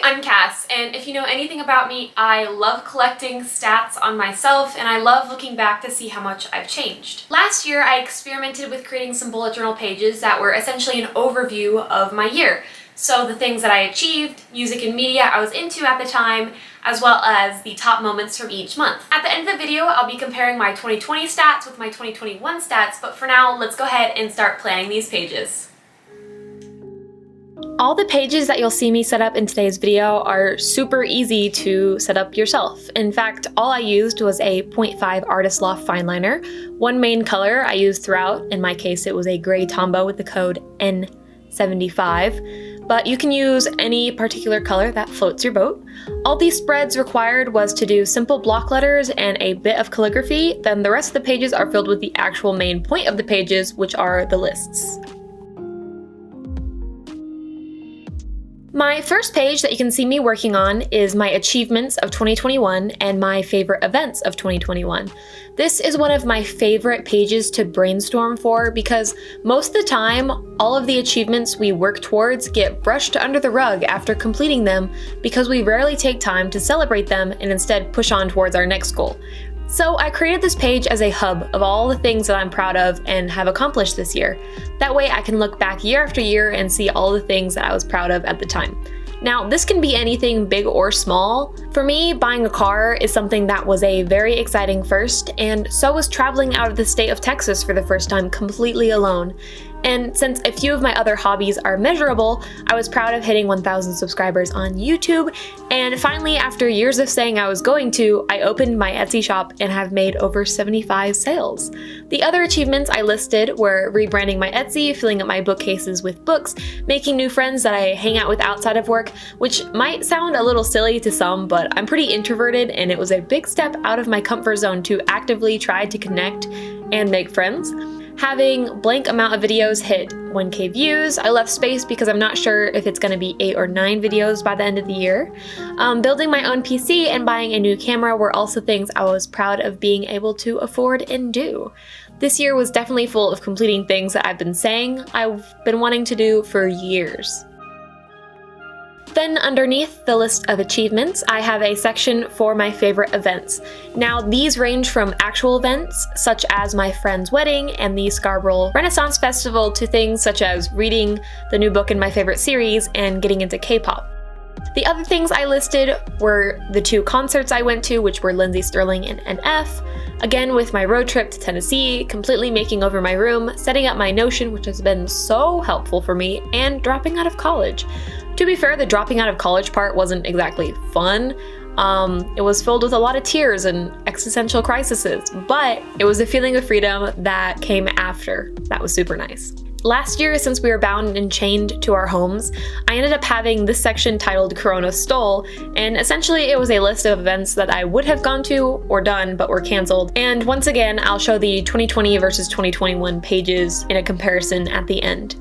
I'm Cass, and if you know anything about me, I love collecting stats on myself, and I love looking back to see how much I've changed. Last year, I experimented with creating some bullet journal pages that were essentially an overview of my year. So the things that I achieved, music and media I was into at the time, as well as the top moments from each month. At the end of the video, I'll be comparing my 2020 stats with my 2021 stats, but for now, let's go ahead and start planning these pages. All the pages that you'll see me set up in today's video are super easy to set up yourself. In fact, all I used was a 0.5 Artist Loft fine liner. One main color I used throughout, in my case it was a gray Tombow with the code N75, but you can use any particular color that floats your boat. All these spreads required was to do simple block letters and a bit of calligraphy, then the rest of the pages are filled with the actual main point of the pages, which are the lists. My first page that you can see me working on is my achievements of 2021 and my favorite events of 2021. This is one of my favorite pages to brainstorm for because most of the time, all of the achievements we work towards get brushed under the rug after completing them because we rarely take time to celebrate them and instead push on towards our next goal. So I created this page as a hub of all the things that I'm proud of and have accomplished this year. That way I can look back year after year and see all the things that I was proud of at the time. Now, this can be anything big or small. For me, buying a car is something that was a very exciting first, and so was traveling out of the state of Texas for the first time completely alone. And since a few of my other hobbies are measurable, I was proud of hitting 1,000 subscribers on YouTube, and finally, after years of saying I was going to, I opened my Etsy shop and have made over 75 sales. The other achievements I listed were rebranding my Etsy, filling up my bookcases with books, making new friends that I hang out with outside of work, which might sound a little silly to some, but I'm pretty introverted and it was a big step out of my comfort zone to actively try to connect and make friends. Having blank amount of videos hit 1K views. I left space because I'm not sure if it's going to be 8 or 9 videos by the end of the year. Building my own PC and buying a new camera were also things I was proud of being able to afford and do. This year was definitely full of completing things that I've been saying I've been wanting to do for years. Then underneath the list of achievements, I have a section for my favorite events. Now, these range from actual events, such as my friend's wedding and the Scarborough Renaissance Festival, to things such as reading the new book in my favorite series and getting into K-pop. The other things I listed were the 2 concerts I went to, which were Lindsey Stirling and NF, again with my road trip to Tennessee, completely making over my room, setting up my Notion, which has been so helpful for me, and dropping out of college. To be fair, the dropping out of college part wasn't exactly fun. It was filled with a lot of tears and existential crises, but it was a feeling of freedom that came after. That was super nice. Last year, since we were bound and chained to our homes, I ended up having this section titled Corona Stole, and essentially it was a list of events that I would have gone to or done but were canceled. And once again, I'll show the 2020 versus 2021 pages in a comparison at the end.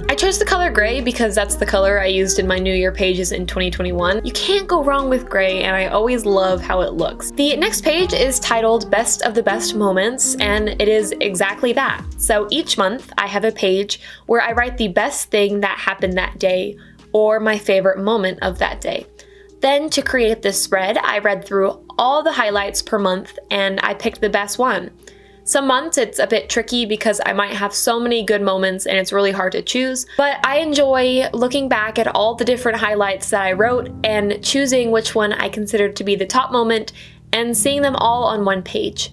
I chose the color gray because that's the color I used in my New Year pages in 2021. You can't go wrong with gray, and I always love how it looks. The next page is titled Best of the Best Moments, and it is exactly that. So each month I have a page where I write the best thing that happened that day or my favorite moment of that day. Then to create this spread, I read through all the highlights per month and I picked the best one. Some months it's a bit tricky because I might have so many good moments and it's really hard to choose, but I enjoy looking back at all the different highlights that I wrote and choosing which one I considered to be the top moment and seeing them all on one page.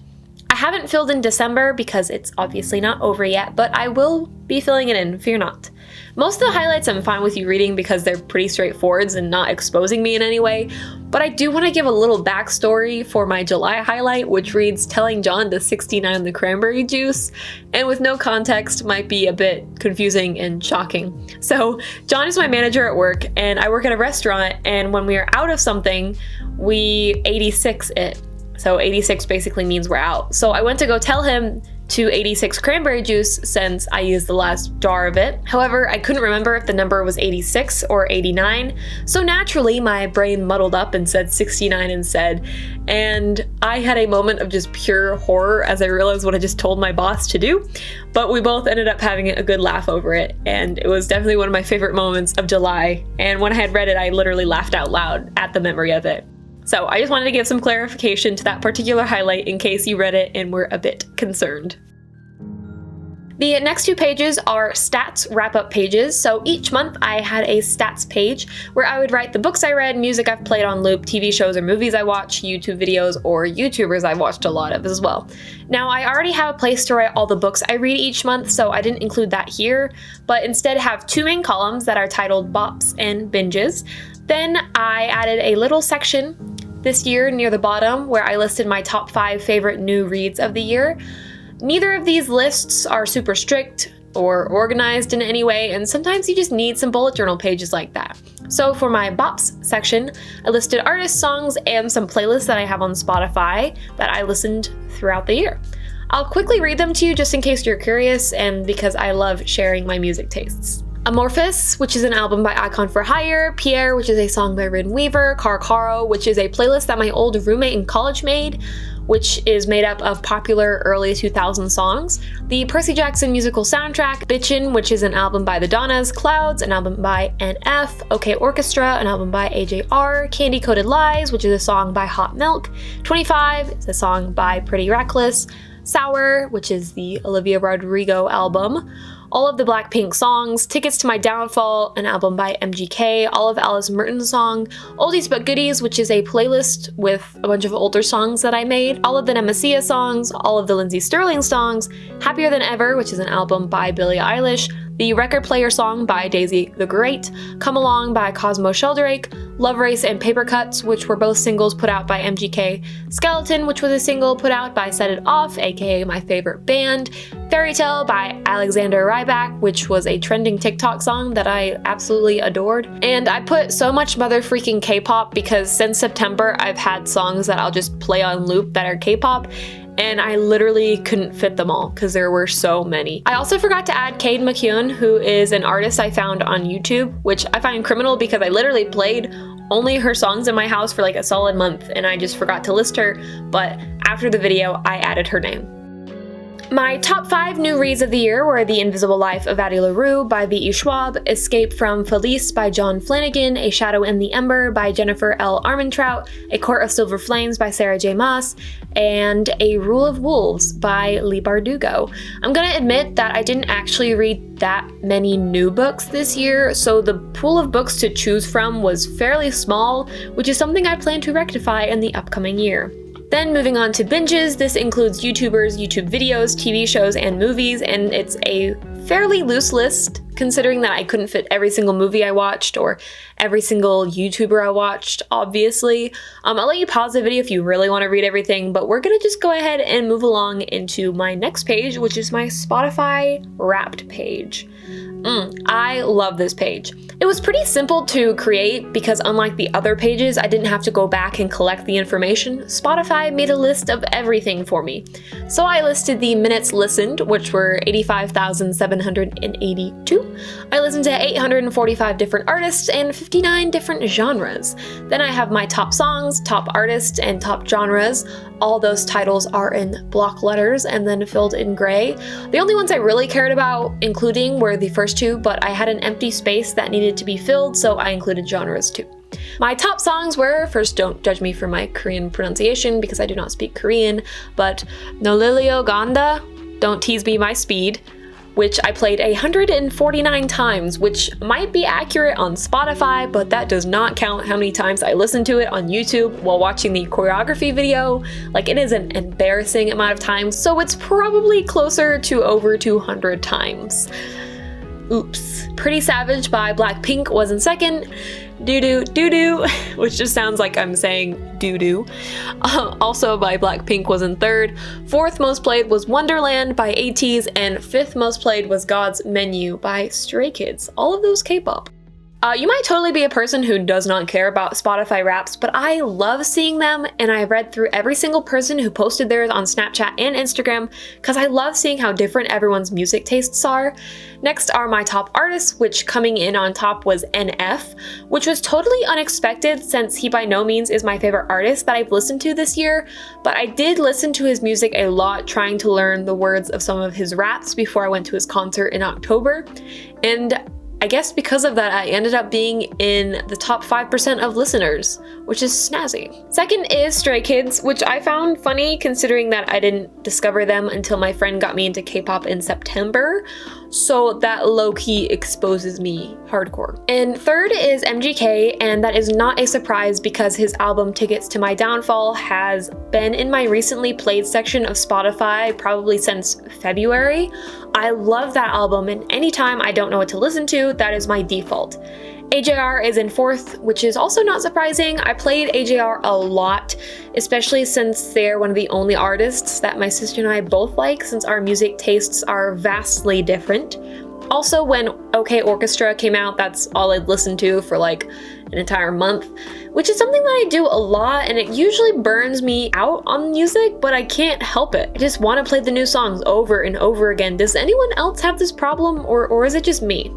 I haven't filled in December because it's obviously not over yet, but I will be filling it in, fear not. Most of the highlights I'm fine with you reading because they're pretty straightforward and not exposing me in any way, but I do want to give a little backstory for my July highlight, which reads, telling John to 69 the cranberry juice, and with no context might be a bit confusing and shocking. So John is my manager at work, and I work at a restaurant, and when we are out of something, we 86 it. So 86 basically means we're out. So I went to go tell him to 86 cranberry juice since I used the last jar of it. However, I couldn't remember if the number was 86 or 89. So naturally, my brain muddled up and said 69 instead. And I had a moment of just pure horror as I realized what I just told my boss to do, but we both ended up having a good laugh over it, and it was definitely one of my favorite moments of July, and when I had read it, I literally laughed out loud at the memory of it. So I just wanted to give some clarification to that particular highlight in case you read it and were a bit concerned. The next two pages are stats wrap-up pages, so each month I had a stats page where I would write the books I read, music I've played on loop, TV shows or movies I watch, YouTube videos, or YouTubers I've watched a lot of as well. Now I already have a place to write all the books I read each month, so I didn't include that here, but instead have two main columns that are titled Bops and Binges. Then I added a little section this year near the bottom where I listed my top 5 favorite new reads of the year. Neither of these lists are super strict or organized in any way, and sometimes you just need some bullet journal pages like that. So for my Bops section, I listed artists, songs, and some playlists that I have on Spotify that I listened throughout the year. I'll quickly read them to you just in case you're curious and because I love sharing my music tastes. Amorphous, which is an album by Icon for Hire, Pierre, which is a song by Rin Weaver, Caro, which is a playlist that my old roommate in college made, which is made up of popular early 2000 songs, the Percy Jackson musical soundtrack, Bitchin', which is an album by the Donnas, Clouds, an album by NF, OK Orchestra, an album by AJR, Candy Coated Lies, which is a song by Hot Milk, 25 is a song by Pretty Reckless, Sour, which is the Olivia Rodrigo album, all of the Blackpink songs, Tickets to My Downfall, an album by MGK, all of Alice Merton's song, Oldies But Goodies, which is a playlist with a bunch of older songs that I made, all of the Nemesia songs, all of the Lindsey Stirling songs, Happier Than Ever, which is an album by Billie Eilish, the Record Player song by Daisy the Great, Come Along by Cosmo Sheldrake, Love Race and Paper Cuts, which were both singles put out by MGK, Skeleton, which was a single put out by Set It Off, aka my favorite band, Fairy Tale by Alexander Rybak, which was a trending TikTok song that I absolutely adored. And I put so much mother freaking K-pop because since September I've had songs that I'll just play on loop that are K-pop, and I literally couldn't fit them all because there were so many. I also forgot to add Cade McKeown, who is an artist I found on YouTube, which I find criminal because I literally played only her songs in my house for like a solid month and I just forgot to list her, but after the video I added her name. My top 5 new reads of the year were The Invisible Life of Addie LaRue by V.E. Schwab, Escape from Felice by John Flanagan, A Shadow in the Ember by Jennifer L. Armentrout, A Court of Silver Flames by Sarah J. Maas, and A Rule of Wolves by Lee Bardugo. I'm gonna admit that I didn't actually read that many new books this year, so the pool of books to choose from was fairly small, which is something I plan to rectify in the upcoming year. Then moving on to binges, this includes YouTubers, YouTube videos, TV shows, and movies, and it's a fairly loose list considering that I couldn't fit every single movie I watched or every single YouTuber I watched, obviously. I'll let you pause the video if you really want to read everything, but we're gonna just go ahead and move along into my next page, which is my Spotify Wrapped page. I love this page. It was pretty simple to create because unlike the other pages, I didn't have to go back and collect the information. Spotify made a list of everything for me. So I listed the minutes listened, which were 85,782. I listened to 845 different artists and 59 different genres. Then I have my top songs, top artists, and top genres. All those titles are in block letters and then filled in gray. The only ones I really cared about including were the first two, but I had an empty space that needed to be filled, so I included genres too. My top songs were, first don't judge me for my Korean pronunciation because I do not speak Korean, but Nolilio Ganda, Don't Tease Me My Speed, which I played 149 times, which might be accurate on Spotify, but that does not count how many times I listened to it on YouTube while watching the choreography video. Like, it is an embarrassing amount of times, so it's probably closer to over 200 times. Oops. Pretty Savage by Blackpink was in second. Doo-doo, doo-doo, which just sounds like I'm saying doo-doo. Also by Blackpink was in third. Fourth most played was Wonderland by ATEEZ, and fifth most played was God's Menu by Stray Kids. All of those K-pop. You might totally be a person who does not care about Spotify Wraps, but I love seeing them, and I read through every single person who posted theirs on Snapchat and Instagram because I love seeing how different everyone's music tastes are. Next are my top artists, which coming in on top was NF, which was totally unexpected since he by no means is my favorite artist that I've listened to this year, but I did listen to his music a lot trying to learn the words of some of his raps before I went to his concert in October, and I guess because of that, I ended up being in the top 5% of listeners, which is snazzy. Second is Stray Kids, which I found funny considering that I didn't discover them until my friend got me into K-pop in September, so that low-key exposes me hardcore. And third is MGK, and that is not a surprise because his album Tickets to My Downfall has been in my recently played section of Spotify probably since February. I love that album, and anytime I don't know what to listen to, that is my default. AJR is in fourth, which is also not surprising. I played AJR a lot, especially since they're one of the only artists that my sister and I both like, since our music tastes are vastly different. Also, when OK Orchestra came out, that's all I'd listened to for like an entire month, which is something that I do a lot, and it usually burns me out on music, but I can't help it. I just want to play the new songs over and over again. Does anyone else have this problem, or is it just me?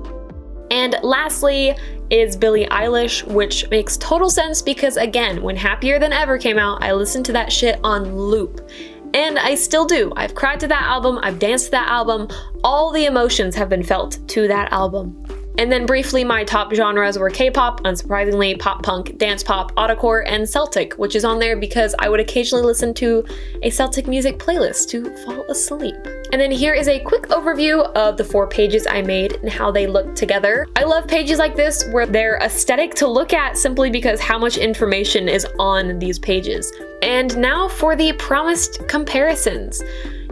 And lastly is Billie Eilish, which makes total sense because again, when Happier Than Ever came out, I listened to that shit on loop. And I still do. I've cried to that album, I've danced to that album, all the emotions have been felt to that album. And then briefly, my top genres were K-pop, unsurprisingly, pop punk, dance pop, autocore, and Celtic, which is on there because I would occasionally listen to a Celtic music playlist to fall asleep. And then here is a quick overview of the 4 pages I made and how they look together. I love pages like this where they're aesthetic to look at simply because how much information is on these pages. And now for the promised comparisons.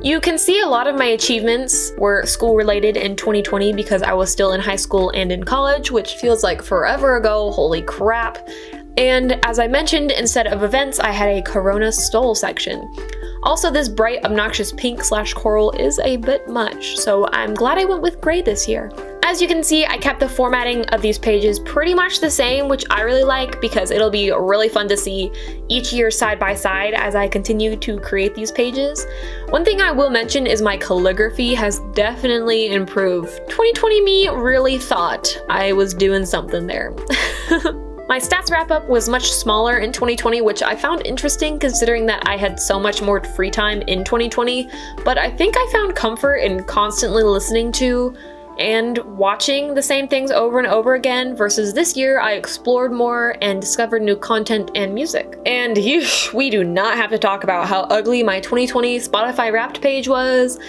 You can see a lot of my achievements were school related in 2020 because I was still in high school and in college, which feels like forever ago, holy crap. And as I mentioned, instead of events, I had a Corona stole section. Also, this bright, obnoxious pink/coral is a bit much, so I'm glad I went with gray this year. As you can see, I kept the formatting of these pages pretty much the same, which I really like because it'll be really fun to see each year side by side as I continue to create these pages. One thing I will mention is my calligraphy has definitely improved. 2020 me really thought I was doing something there. My stats wrap-up was much smaller in 2020, which I found interesting considering that I had so much more free time in 2020, but I think I found comfort in constantly listening to and watching the same things over and over again versus this year I explored more and discovered new content and music. And we do not have to talk about how ugly my 2020 Spotify Wrapped page was.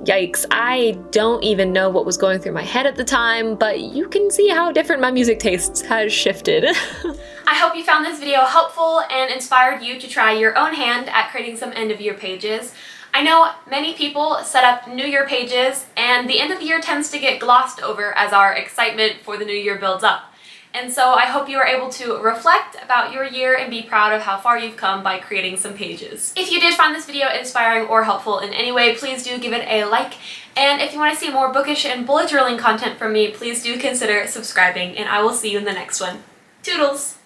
Yikes, I don't even know what was going through my head at the time, but you can see how different my music tastes has shifted. I hope you found this video helpful and inspired you to try your own hand at creating some end of year pages. I know many people set up New Year pages, and the end of the year tends to get glossed over as our excitement for the new year builds up. And so I hope you are able to reflect about your year and be proud of how far you've come by creating some pages. If you did find this video inspiring or helpful in any way, please do give it a like. And if you want to see more bookish and bullet journaling content from me, please do consider subscribing, and I will see you in the next one. Toodles!